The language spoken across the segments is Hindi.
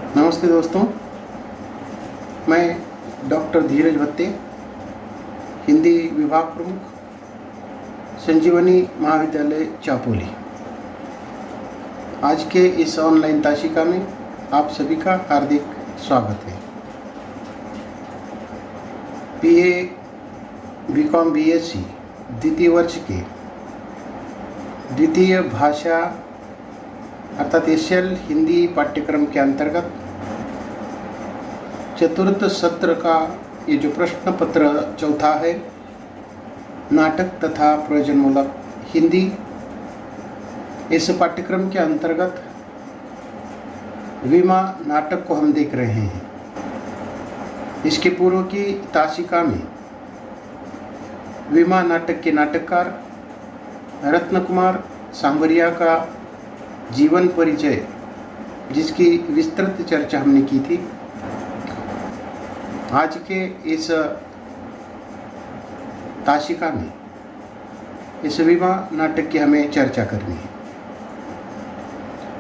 नमस्ते दोस्तों, मैं डॉक्टर धीरज भत्ते, हिंदी विभाग प्रमुख, संजीवनी महाविद्यालय चापोली। आज के इस ऑनलाइन ताशिका में आप सभी का हार्दिक स्वागत है। बीए, बीकॉम, बीएससी द्वितीय वर्ष के द्वितीय भाषा अर्थात एशियल हिंदी पाठ्यक्रम के अंतर्गत चतुर्थ सत्र का ये जो प्रश्न पत्र चौथा है, नाटक तथा प्रयोजनमूलक हिंदी, इस पाठ्यक्रम के अंतर्गत विमा नाटक को हम देख रहे हैं। इसके पूर्व की ताशिका में विमा नाटक के नाटककार रत्न कुमार सांवरिया का जीवन परिचय, जिसकी विस्तृत चर्चा हमने की थी। आज के इस ताशिका में इस विमा नाटक की हमें चर्चा करनी है।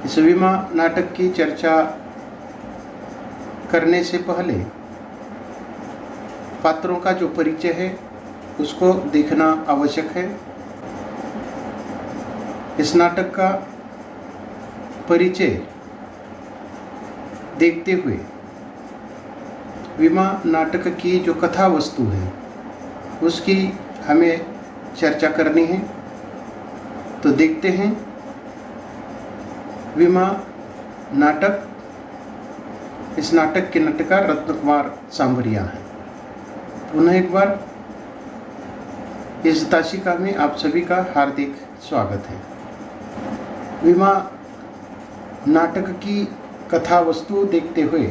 इस विमा नाटक की चर्चा करने से पहले पात्रों का जो परिचय है उसको देखना आवश्यक है। इस नाटक का परिचय देखते हुए विमा नाटक की जो कथा वस्तु है उसकी हमें चर्चा करनी है। तो देखते हैं विमा नाटक। इस नाटक के नाटककार रत्न कुमार सांवरिया हैं। पुनः एक बार इस ताशिका में आप सभी का हार्दिक स्वागत है। विमा नाटक की कथा वस्तु देखते हुए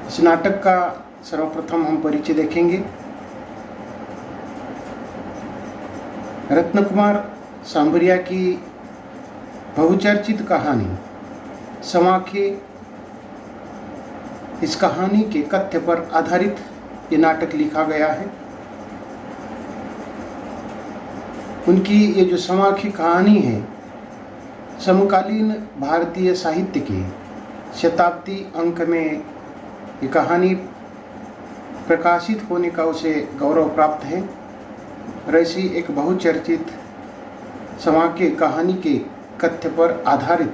इस नाटक का सर्वप्रथम हम परिचय देखेंगे। रत्न कुमार सांवरिया की बहुचर्चित कहानी समाखे, इस कहानी के कथ्य पर आधारित ये नाटक लिखा गया है। उनकी ये जो समाखे कहानी है समकालीन भारतीय साहित्य के शताब्दी अंक में ये कहानी प्रकाशित होने का उसे गौरव प्राप्त है। और ऐसी एक बहुचर्चित समाखे कहानी के कथ्य पर आधारित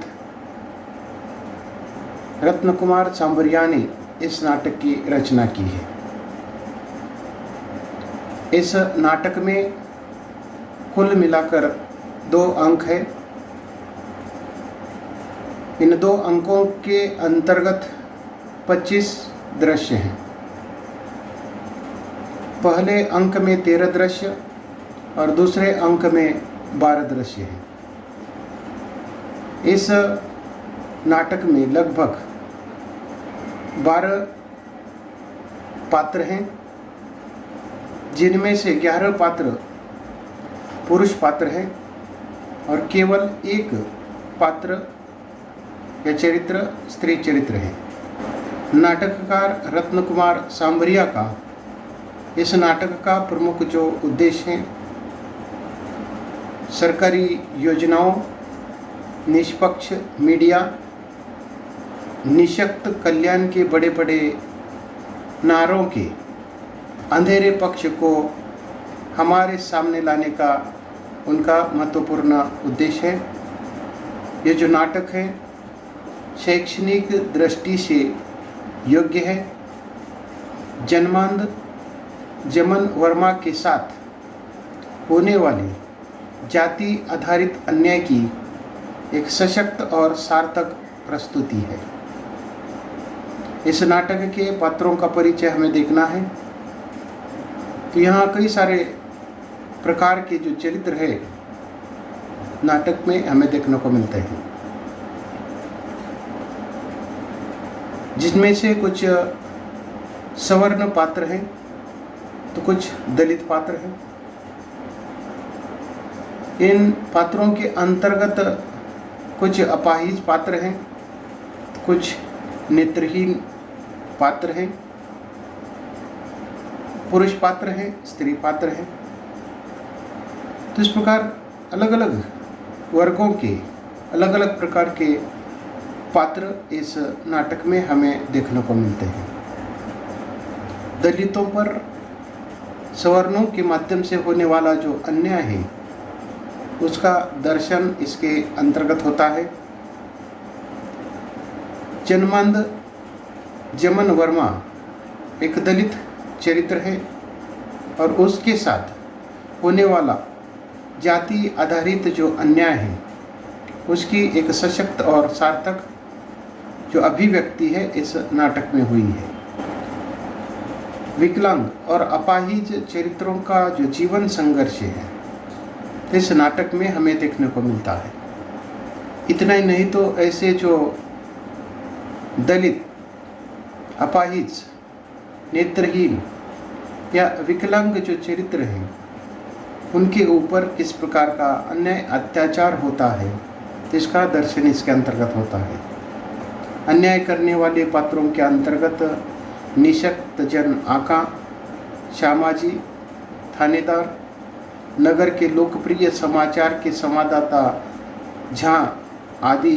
रत्न कुमार सांवरिया ने इस नाटक की रचना की है। इस नाटक में कुल मिलाकर 2 अंक है। इन 2 अंकों के अंतर्गत 25 दृश्य हैं। पहले अंक में 13 दृश्य और दूसरे अंक में 12 दृश्य हैं। इस नाटक में लगभग 12 पात्र हैं, जिनमें से 11 पात्र पुरुष पात्र हैं और केवल 1 पात्र या चरित्र स्त्री चरित्र है। नाटककार रत्न कुमार सांवरिया का इस नाटक का प्रमुख जो उद्देश्य है, सरकारी योजनाओं, निष्पक्ष मीडिया, निशक्त कल्याण के बड़े बड़े नारों के अंधेरे पक्ष को हमारे सामने लाने का उनका महत्वपूर्ण उद्देश्य है। ये जो नाटक है शैक्षणिक दृष्टि से योग्य है। जन्मांध जमन वर्मा के साथ होने वाली जाति आधारित अन्याय की एक सशक्त और सार्थक प्रस्तुति है। इस नाटक के पात्रों का परिचय हमें देखना है। तो यहाँ कई सारे प्रकार के जो चरित्र है नाटक में हमें देखने को मिलते हैं, जिसमें से कुछ सवर्ण पात्र हैं तो कुछ दलित पात्र हैं। इन पात्रों के अंतर्गत कुछ अपाहिज पात्र हैं, कुछ नेत्रहीन पात्र हैं, पुरुष पात्र हैं, स्त्री पात्र हैं। तो इस प्रकार अलग अलग वर्गों के अलग अलग प्रकार के पात्र इस नाटक में हमें देखने को मिलते हैं। दलितों पर सवर्णों के माध्यम से होने वाला जो अन्याय है उसका दर्शन इसके अंतर्गत होता है। जन्मांध जमन वर्मा एक दलित चरित्र है और उसके साथ होने वाला जाति आधारित जो अन्याय है उसकी एक सशक्त और सार्थक जो अभिव्यक्ति है इस नाटक में हुई है। विकलांग और अपाहिज चरित्रों का जो जीवन संघर्ष है इस नाटक में हमें देखने को मिलता है। इतना ही नहीं तो ऐसे जो दलित, अपाहिज, नेत्रहीन या विकलांग जो चरित्र हैं उनके ऊपर किस प्रकार का अन्याय अत्याचार होता है इसका दर्शन इसके अंतर्गत होता है। अन्याय करने वाले पात्रों के अंतर्गत निशक्त जन आका, श्यामाजी, थानेदार, नगर के लोकप्रिय समाचार के संवाददाता झा आदि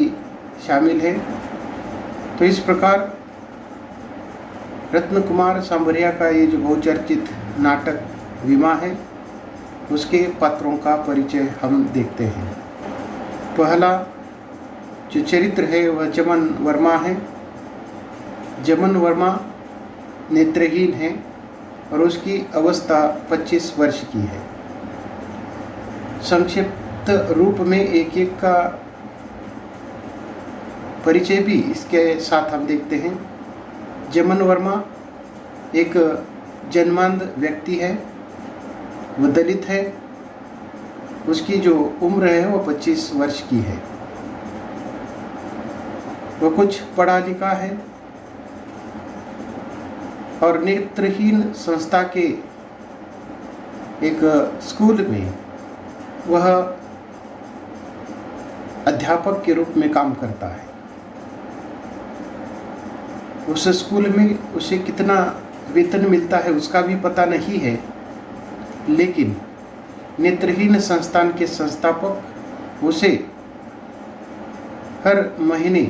शामिल है। तो इस प्रकार रत्न कुमार सांवरिया का ये जो बहुचर्चित नाटक विमा है उसके पात्रों का परिचय हम देखते हैं। पहला जो चरित्र है वह जमन वर्मा है। जमन वर्मा नेत्रहीन है और उसकी अवस्था 25 वर्ष की है। संक्षिप्त रूप में एक एक का परिचय भी इसके साथ हम देखते हैं। जमन वर्मा एक जन्मांध व्यक्ति है, वह दलित है, उसकी जो उम्र है वो 25 वर्ष की है। वह कुछ पढ़ा लिखा है और नेत्रहीन संस्था के एक स्कूल में वह अध्यापक के रूप में काम करता है। उस स्कूल में उसे कितना वेतन मिलता है उसका भी पता नहीं है, लेकिन नेत्रहीन संस्थान के संस्थापक उसे हर महीने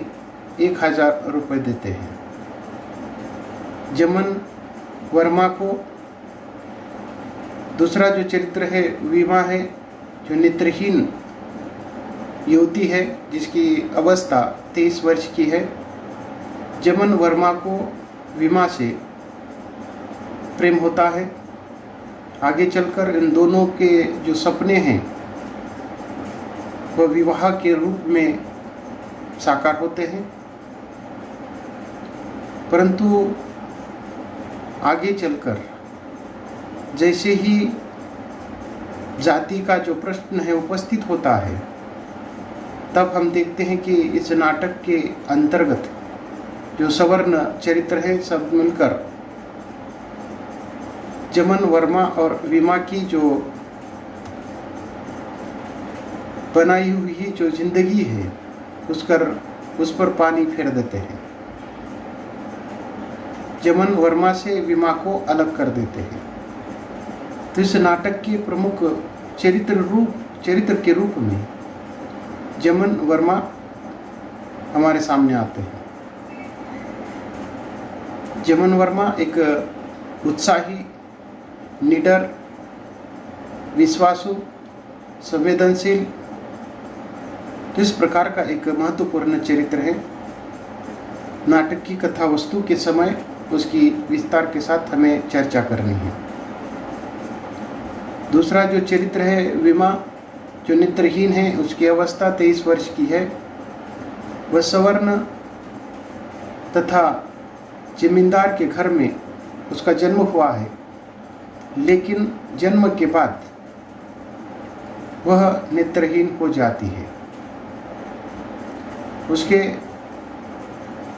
1000 रुपये देते हैं। जमन वर्मा को दूसरा जो चरित्र है विमा है, जो नेत्रहीन युवती है जिसकी अवस्था 23 वर्ष की है। जमन वर्मा को विमा से प्रेम होता है। आगे चलकर इन दोनों के जो सपने हैं वह विवाह के रूप में साकार होते हैं, परंतु आगे चलकर जैसे ही जाति का जो प्रश्न है उपस्थित होता है तब हम देखते हैं कि इस नाटक के अंतर्गत जो सवर्ण चरित्र है सब मिलकर जमन वर्मा और विमा की जो बनाई हुई जो जिंदगी है उस पर पानी फेर देते हैं। जमन वर्मा से विमा को अलग कर देते हैं। तो इस नाटक के प्रमुख चरित्र के रूप में जमन वर्मा हमारे सामने आते हैं। जमन वर्मा एक उत्साही, निडर, विश्वासु, संवेदनशील तो इस प्रकार का एक महत्वपूर्ण चरित्र है। नाटक की कथा वस्तु के समय उसकी विस्तार के साथ हमें चर्चा करनी है। दूसरा जो चरित्र है विमा, जो नेत्रहीन है, उसकी अवस्था 23 वर्ष की है। वह सवर्ण तथा जमींदार के घर में उसका जन्म हुआ है, लेकिन जन्म के बाद वह नेत्रहीन हो जाती है। उसके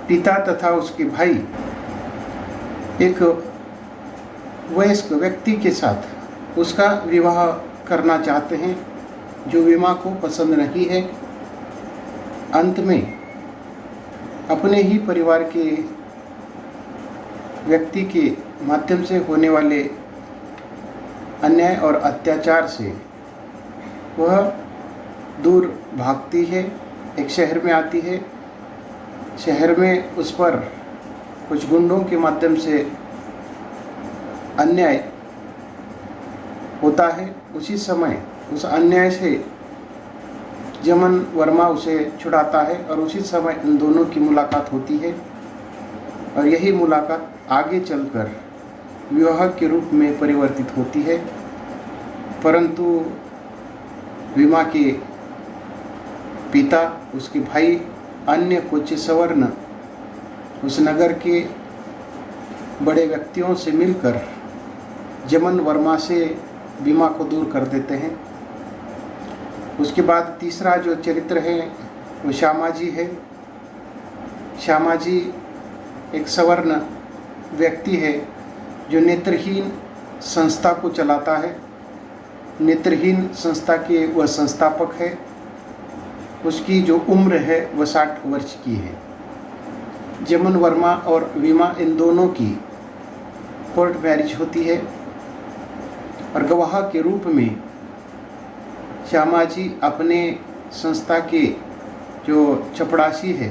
पिता तथा उसके भाई एक वयस्क व्यक्ति के साथ उसका विवाह करना चाहते हैं, जो विमा को पसंद नहीं है। अंत में अपने ही परिवार के व्यक्ति के माध्यम से होने वाले अन्याय और अत्याचार से वह दूर भागती है, एक शहर में आती है शहर में उस पर कुछ गुंडों के माध्यम से अन्याय होता है। उसी समय उस अन्याय से जमन वर्मा उसे छुड़ाता है और उसी समय इन दोनों की मुलाकात होती है और यही मुलाकात आगे चलकर विवाह के रूप में परिवर्तित होती है। परंतु विमा के पिता, उसके भाई, अन्य कुछ सवर्ण उस नगर के बड़े व्यक्तियों से मिलकर जमन वर्मा से विमा को दूर कर देते हैं। उसके बाद तीसरा जो चरित्र है वो श्यामाजी है। श्यामाजी एक सवर्ण व्यक्ति है जो नेत्रहीन संस्था को चलाता है। नेत्रहीन संस्था के वह संस्थापक है। उसकी जो उम्र है वह 60 वर्ष की है। जमन वर्मा और विमा इन दोनों की कोर्ट मैरिज होती है और गवाह के रूप में श्यामाजी अपने संस्था के जो चपड़ासी है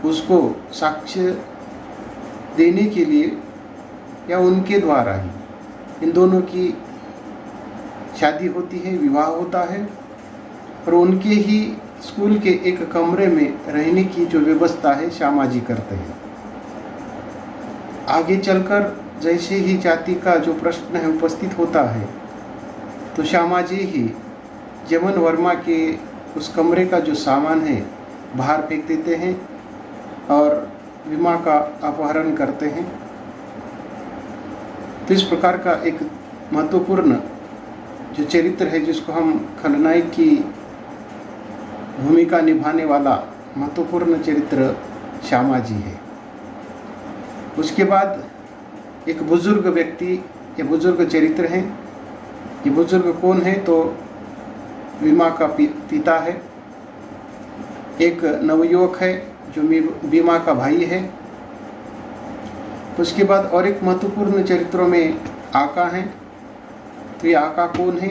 उसको साक्ष्य देने के लिए या उनके द्वारा ही इन दोनों की शादी होती है, विवाह होता है और उनके ही स्कूल के एक कमरे में रहने की जो व्यवस्था है श्यामाजी करते हैं। आगे चलकर जैसे ही जाति का जो प्रश्न है उपस्थित होता है तो श्यामाजी ही जमन वर्मा के उस कमरे का जो सामान है बाहर फेंक देते हैं और विमा का अपहरण करते हैं। तो इस प्रकार का एक महत्वपूर्ण जो चरित्र है जिसको हम खलनायक की भूमिका निभाने वाला महत्वपूर्ण चरित्र श्यामाजी है। उसके बाद एक बुजुर्ग व्यक्ति या बुजुर्ग चरित्र हैं। ये बुजुर्ग कौन है तो विमा का पिता है। एक नवयुवक है जो विमा का भाई है। उसके बाद और एक महत्वपूर्ण चरित्रों में आका हैं। तो ये आका कौन है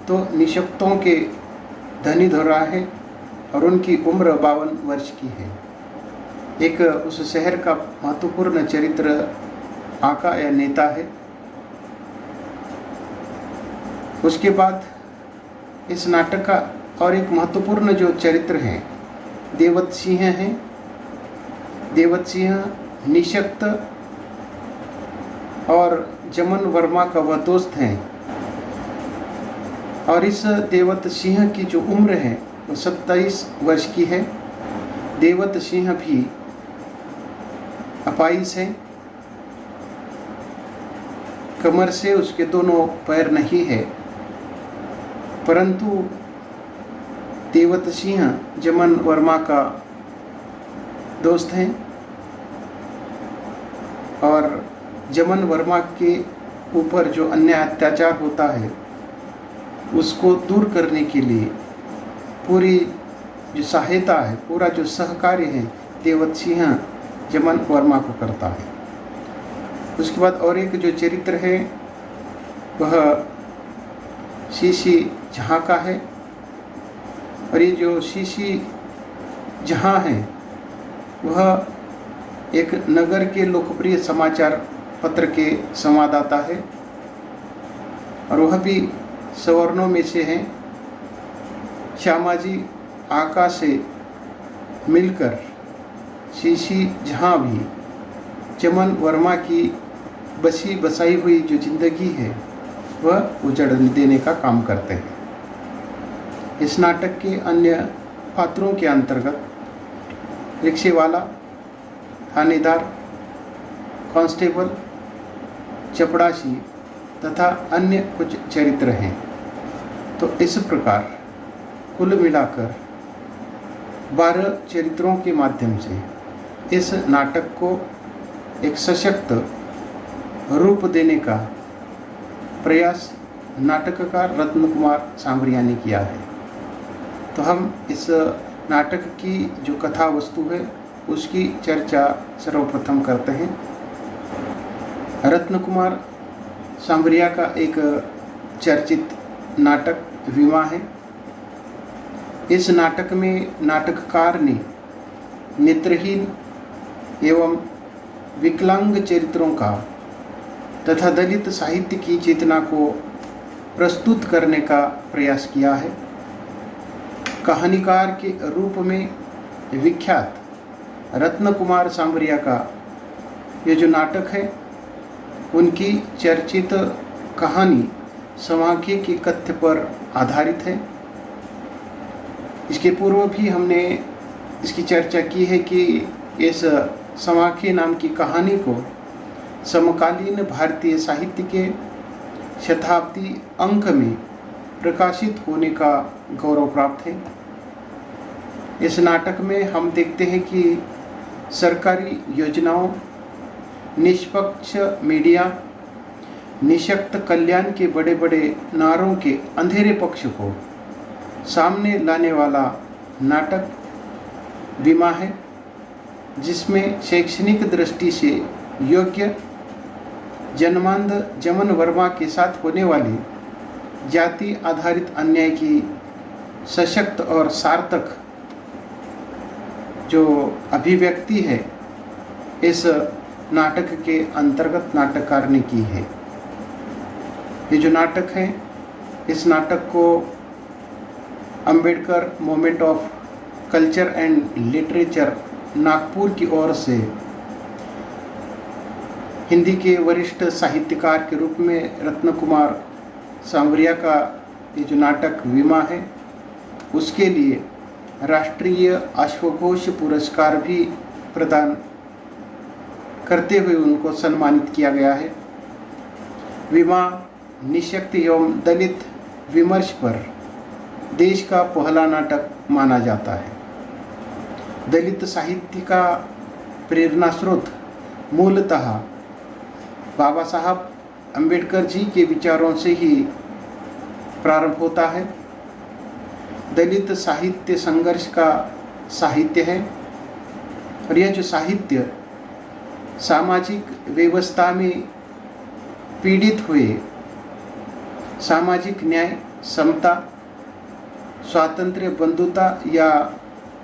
तो निशक्तों के धनी धरा है और उनकी उम्र 52 वर्ष की है। एक उस शहर का महत्वपूर्ण चरित्र आका या नेता है। उसके बाद इस नाटक का और एक महत्वपूर्ण जो चरित्र है देवत सिंह है। देवत सिंह निशक्त और जमन वर्मा का वह दोस्त है और इस देवत सिंह की जो उम्र है वो 27 वर्ष की है। देवत सिंह भी अपाइज है। कमर से उसके दोनों पैर नहीं है, परंतु देवत सिंह जमन वर्मा का दोस्त हैं और जमन वर्मा के ऊपर जो अन्याय अत्याचार होता है उसको दूर करने के लिए पूरी जो सहायता है, पूरा जो सहकार्य है देवत सिंह जमन वर्मा को करता है। उसके बाद और एक जो चरित्र है वह शीशी जहाँ का है और ये जो शीशी जहाँ है वह एक नगर के लोकप्रिय समाचार पत्र के संवाददाता है और वह भी सवर्णों में से हैं। श्यामाजी आका से मिलकर शीशी जहाँ भी जमन वर्मा की बसी बसाई हुई जो जिंदगी है वह उजड़ देने का काम करते हैं। इस नाटक के अन्य पात्रों के अंतर्गत रिक्शेवाला, थानेदार, कांस्टेबल, चपड़ासी तथा अन्य कुछ चरित्र हैं। तो इस प्रकार कुल मिलाकर 12 चरित्रों के माध्यम से इस नाटक को एक सशक्त रूप देने का प्रयास नाटककार रत्न कुमार सांवरिया ने किया है। तो हम इस नाटक की जो कथा वस्तु है उसकी चर्चा सर्वप्रथम करते हैं। रत्न कुमार सांवरिया का एक चर्चित नाटक विमा है। इस नाटक में नाटककार ने नेत्रहीन एवं विकलांग चरित्रों का तथा दलित साहित्य की चेतना को प्रस्तुत करने का प्रयास किया है। कहानीकार के रूप में विख्यात रत्न कुमार सांवरिया का ये जो नाटक है, उनकी चर्चित कहानी समाखे के कथ्य पर आधारित है। इसके पूर्व भी हमने इसकी चर्चा की है कि इस समाखे नाम की कहानी को समकालीन भारतीय साहित्य के शताब्दी अंक में प्रकाशित होने का गौरव प्राप्त है। इस नाटक में हम देखते हैं कि सरकारी योजनाओं, निष्पक्ष मीडिया, निशक्त कल्याण के बड़े बड़े नारों के अंधेरे पक्ष को सामने लाने वाला नाटक विमा है, जिसमें शैक्षणिक दृष्टि से योग्य जन्मांध जमन वर्मा के साथ होने वाली जाति आधारित अन्याय की सशक्त और सार्थक जो अभिव्यक्ति है, इस नाटक के अंतर्गत नाटककार ने की है। ये जो नाटक है, इस नाटक को Ambedkar moment of culture and literature Nagpur की ओर से हिंदी के वरिष्ठ साहित्यकार के रूप में रत्न कुमार सांवरिया का ये जो नाटक विमा है, उसके लिए राष्ट्रीय अश्वघोष पुरस्कार भी प्रदान करते हुए उनको सम्मानित किया गया है। विमा निशक्त एवं दलित विमर्श पर देश का पहला नाटक माना जाता है। दलित साहित्य का प्रेरणा स्रोत मूलतः बाबा साहब अंबेडकर जी के विचारों से ही प्रारंभ होता है। दलित साहित्य संघर्ष का साहित्य है और यह जो साहित्य सामाजिक व्यवस्था में पीड़ित हुए सामाजिक न्याय, समता, स्वातंत्र्य, बंधुता या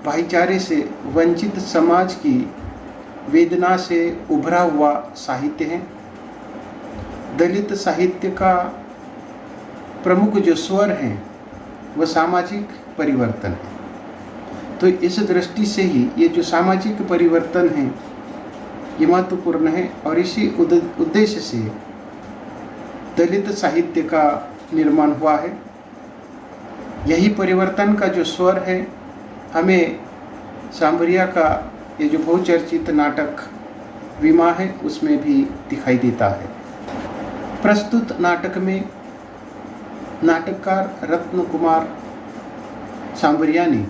भाईचारे से वंचित समाज की वेदना से उभरा हुआ साहित्य है। दलित साहित्य का प्रमुख जो स्वर है वह सामाजिक परिवर्तन है। तो इस दृष्टि से ही ये जो सामाजिक परिवर्तन है ये महत्वपूर्ण है और इसी उद्देश्य से दलित साहित्य का निर्माण हुआ है। यही परिवर्तन का जो स्वर है हमें सांवरिया का ये जो बहुचर्चित नाटक विमा है उसमें भी दिखाई देता है। प्रस्तुत नाटक में नाटककार रत्न कुमार सांवरिया ने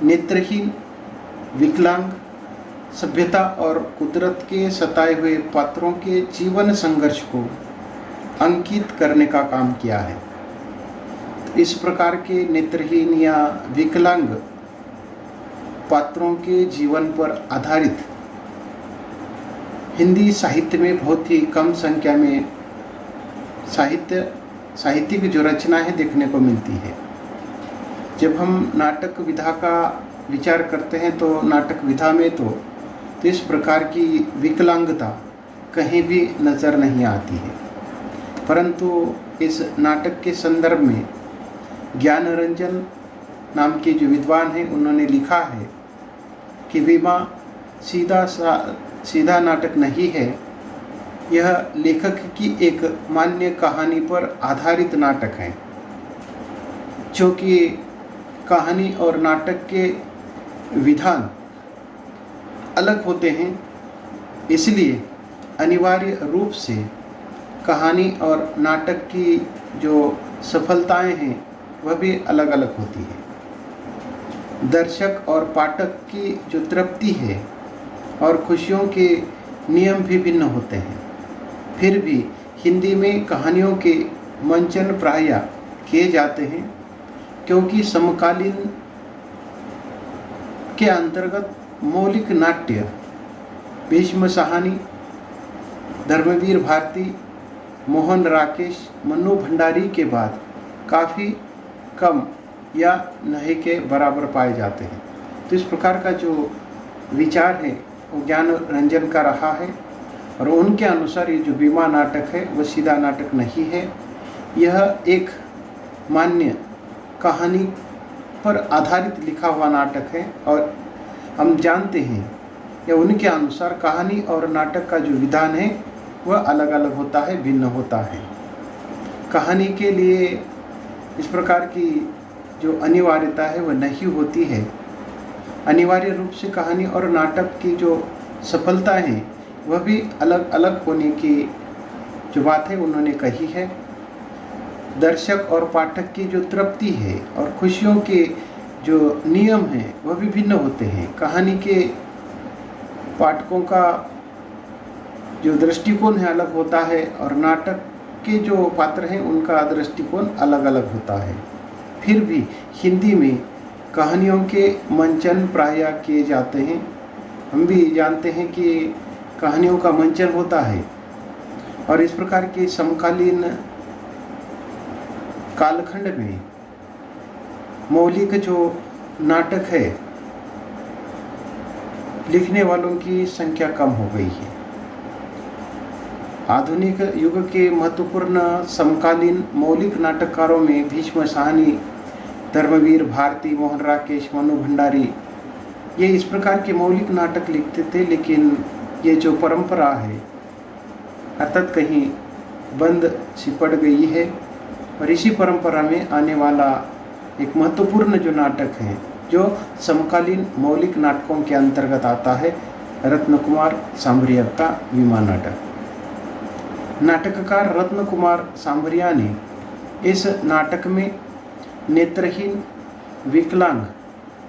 नेत्रहीन, विकलांग, सभ्यता और कुदरत के सताए हुए पात्रों के जीवन संघर्ष को अंकित करने का काम किया है। इस प्रकार के नेत्रहीन या विकलांग पात्रों के जीवन पर आधारित हिंदी साहित्य में बहुत ही कम संख्या में साहित्यिक जो रचनाएं देखने को मिलती है। जब हम नाटक विधा का विचार करते हैं तो नाटक विधा में तो इस प्रकार की विकलांगता कहीं भी नज़र नहीं आती है, परंतु इस नाटक के संदर्भ में ज्ञानरंजन नाम के जो विद्वान हैं उन्होंने लिखा है कि विमा सीधा नाटक नहीं है, यह लेखक की एक मान्य कहानी पर आधारित नाटक है। क्योंकि कहानी और नाटक के विधान अलग होते हैं, इसलिए अनिवार्य रूप से कहानी और नाटक की जो सफलताएं हैं वह भी अलग अलग होती है। दर्शक और पाठक की जो तृप्ति है और खुशियों के नियम भी भिन्न होते हैं। फिर भी हिंदी में कहानियों के मंचन प्रायः किए जाते हैं, क्योंकि समकालीन के अंतर्गत मौलिक नाट्य भीष्म साहनी, धर्मवीर भारती, मोहन राकेश, मन्नू भंडारी के बाद काफ़ी कम या नहीं के बराबर पाए जाते हैं। तो इस प्रकार का जो विचार है वो ज्ञान रंजन का रहा है, और उनके अनुसार ये जो बीमा नाटक है वह सीधा नाटक नहीं है, यह एक मान्य कहानी पर आधारित लिखा हुआ नाटक है। और हम जानते हैं या उनके अनुसार कहानी और नाटक का जो विधान है वह अलग अलग होता है, भिन्न होता है। कहानी के लिए इस प्रकार की जो अनिवार्यता है वह नहीं होती है। अनिवार्य रूप से कहानी और नाटक की जो सफलता है वह भी अलग अलग होने की जो बात है उन्होंने कही है। दर्शक और पाठक की जो तृप्ति है और खुशियों के जो नियम हैं वह भी भिन्न होते हैं। कहानी के पाठकों का जो दृष्टिकोण है अलग होता है, और नाटक के जो पात्र हैं उनका दृष्टिकोण अलग अलग होता है। फिर भी हिंदी में कहानियों के मंचन प्रायः किए जाते हैं। हम भी जानते हैं कि कहानियों का मंचन होता है, और इस प्रकार के समकालीन कालखंड में मौलिक जो नाटक है लिखने वालों की संख्या कम हो गई है। आधुनिक युग के महत्वपूर्ण समकालीन मौलिक नाटककारों में भीष्म साहनी, धर्मवीर भारती, मोहन राकेश, मनु भंडारी, ये इस प्रकार के मौलिक नाटक लिखते थे। लेकिन ये जो परंपरा है अर्थात कहीं बंद सी पड़ गई है, और इसी परंपरा में आने वाला एक महत्वपूर्ण जो नाटक है जो समकालीन मौलिक नाटकों के अंतर्गत आता है, रत्न कुमार सांभरिया का विमा नाटक। नाटककार रत्न कुमार सांभरिया ने इस नाटक में नेत्रहीन विकलांग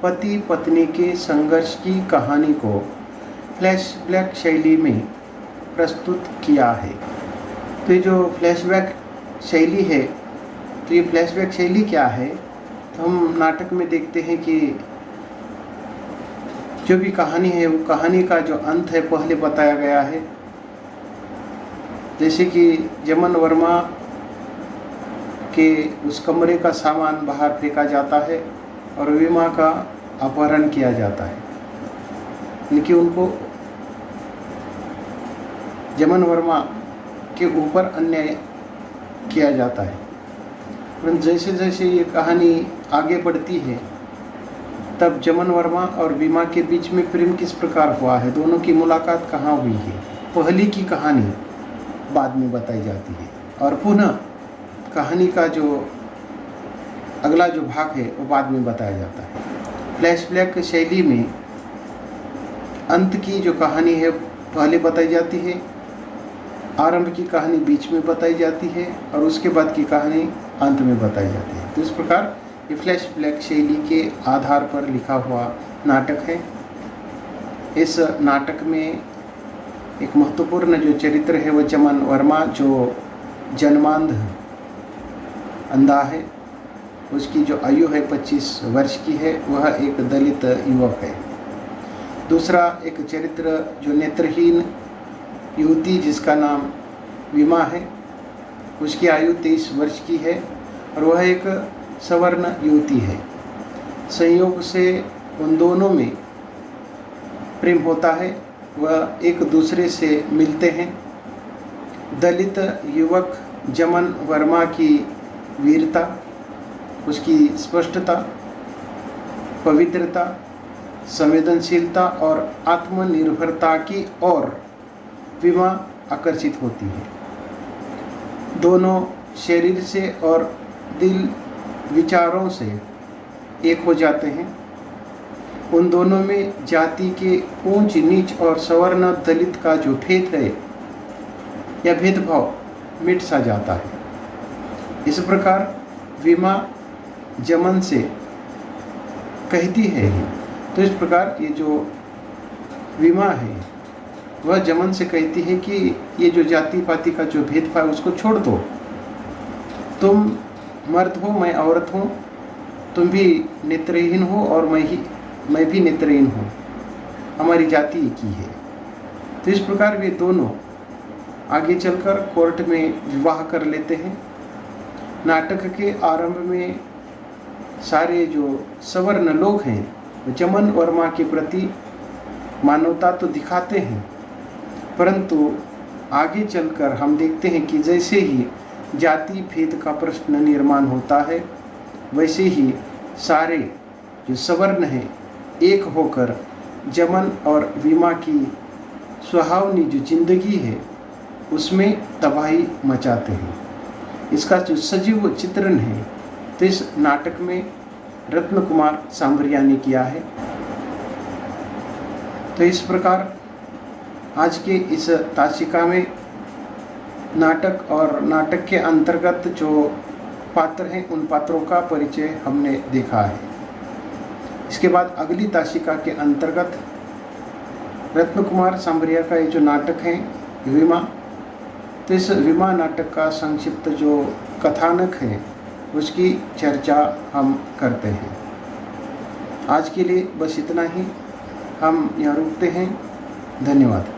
पति पत्नी के संघर्ष की कहानी को फ्लैशबैक शैली में प्रस्तुत किया है। तो ये जो फ्लैशबैक शैली है, तो ये फ्लैशबैक शैली क्या है? तो हम नाटक में देखते हैं कि जो भी कहानी है वो कहानी का जो अंत है पहले बताया गया है। जैसे कि जमन वर्मा के उस कमरे का सामान बाहर फेंका जाता है और विमा का अपहरण किया जाता है, यानी कि उनको जमन वर्मा के ऊपर अन्याय किया जाता है। परंतु जैसे जैसे ये कहानी आगे बढ़ती है तब जमन वर्मा और विमा के बीच में प्रेम किस प्रकार हुआ है, दोनों की मुलाकात कहाँ हुई है, पहली की कहानी बाद में बताई जाती है, और पुनः कहानी का जो अगला जो भाग है वो बाद में बताया जाता है। फ्लैशबैक शैली में अंत की जो कहानी है पहले बताई जाती है, आरंभ की कहानी बीच में बताई जाती है, और उसके बाद की कहानी अंत में बताई जाती है। तो इस प्रकार ये फ्लैशबैक शैली के आधार पर लिखा हुआ नाटक है। इस नाटक में एक महत्वपूर्ण जो चरित्र है वो जमन वर्मा, जो जन्मांध अंधा है, उसकी जो आयु है 25 वर्ष की है, वह एक दलित युवक है। दूसरा एक चरित्र जो नेत्रहीन युवती जिसका नाम विमा है, उसकी आयु 23 वर्ष की है और वह एक सवर्ण युवती है। संयोग से उन दोनों में प्रेम होता है, वह एक दूसरे से मिलते हैं। दलित युवक जमन वर्मा की वीरता, उसकी स्पष्टता, पवित्रता, संवेदनशीलता और आत्मनिर्भरता की ओर विमा आकर्षित होती है। दोनों शरीर से और दिल विचारों से एक हो जाते हैं। उन दोनों में जाति के ऊंच नीच और सवर्ण दलित का जो भेद है या भेदभाव मिट सा जाता है। इस प्रकार विमा जमन से कहती है, तो इस प्रकार ये जो विमा है वह जमन से कहती है कि ये जो जाति पाति का जो भेदभाव है उसको छोड़ दो। तुम मर्द हो, मैं औरत हूँ, तुम भी नेत्रहीन हो और मैं भी नेत्रहीन हूँ, हमारी जाति एक ही है। तो इस प्रकार वे दोनों आगे चलकर कोर्ट में विवाह कर लेते हैं। नाटक के आरंभ में सारे जो सवर्ण लोग हैं चमन वर्मा के प्रति मानवता तो दिखाते हैं, परंतु आगे चलकर हम देखते हैं कि जैसे ही जाति भेद का प्रश्न निर्माण होता है, वैसे ही सारे जो सवर्ण हैं एक होकर जमन और वीमा की सुहावनी जो जिंदगी है उसमें तबाही मचाते हैं। इसका जो सजीव चित्रण है तो इस नाटक में रत्न कुमार सांवरिया ने किया है। तो इस प्रकार आज के इस ताशिका में नाटक और नाटक के अंतर्गत जो पात्र हैं उन पात्रों का परिचय हमने देखा है। इसके बाद अगली ताशिका के अंतर्गत रत्न कुमार सांवरिया का ये जो नाटक है वीमा, तो इस वीमा नाटक का संक्षिप्त जो कथानक है उसकी चर्चा हम करते हैं। आज के लिए बस इतना ही, हम यहाँ रुकते हैं। धन्यवाद।